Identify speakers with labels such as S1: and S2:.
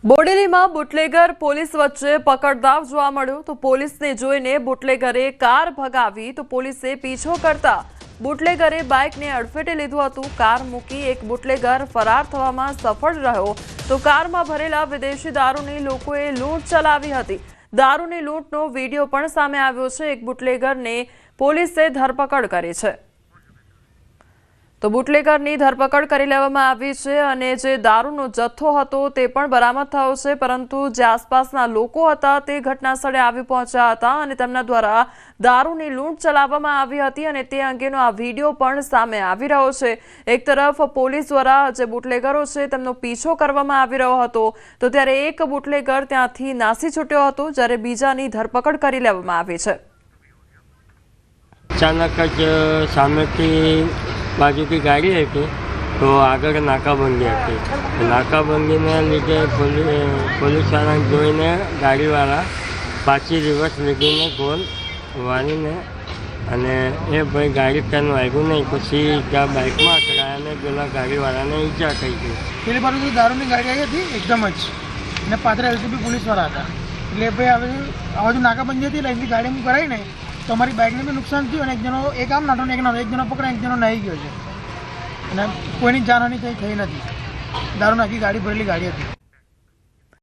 S1: બોડેલીમાં bootlegger police વચ્ચે પકડદાવ જોવા મળ્યો તો પોલીસને જોઈને બુટલેગરે કાર ભગાવી તો પોલીસે પીછો કરતા બુટલેગરે બાઇકને અડફેટે લીધું હતું। કાર મૂકી એક બુટલેગર ફરાર થવામાં સફળ રહ્યો તો કારમાં ભરેલા વિદેશી દારૂની લોકોએ લૂંટ ચલાવી હતી। દારૂની લૂંટનો વિડીયો પણ સામે આવ્યો છે। એક બુટલેગરને પોલીસે ધરપકડ કરી છે। તો બુટલેગરની ધરપકડ કરી લેવામાં આવી છે અને જે દારૂનો જથ્થો હતો તે પણ બરામદ થયો છે, પરંતુ જે આસપાસના લોકો હતા તે ઘટના સ્થળે આવી પહોંચ્યા હતા અને તેમના દ્વારા દારૂની લૂંટ ચલાવવામાં આવી હતી અને તે અંગેનો આ વિડીયો પણ સામે આવી રહ્યો છે। એક તરફ પોલીસ દ્વારા જે બુટલેગરો છે તેમનો પીછો કરવામાં આવી રહ્યો હતો તો ત્યારે એક બુટલેગર ત્યાંથી નાસી છૂટ્યો હતો, જ્યારે બીજાની ધરપકડ કરી લેવામાં આવી છે।
S2: अचानक ज सामेथी बाजू की गाड़ी आई थी तो આગળ નાકાબંધી હતી। નાકાબંધીને લીધે પોલીસવાળાને જોઈને ગાડીવાળા પાછી રિવર્સ લીધીને ગોલ વાળીને અને એ ભાઈ ગાડી ત્યાં વાગ્યું નહીં, પછી ત્યાં બાઇકમાં અથડાયા અને પેલા ગાડીવાળાને ઈજા થઈ ગઈ।
S3: પેલી બાજુ દારૂની ગાડી આવી હતી એકદમ જ, અને પાછળ એલસીબી પોલીસવાળા હતા, એટલે ભાઈ હવે આ બાજુ નાકાબંધી હતી એટલે અહીંથી ગાડી કરાવી ને તો અમારી બાઇકને બી નુકસાન થયું અને એક આમ નાનો એક જણો પકડાય, એક જણો નાહી ગયો છે અને કોઈની જાનહાની કંઈ થઈ નથી। દારૂ નાખી ગાડી ભરેલી ગાડી હતી।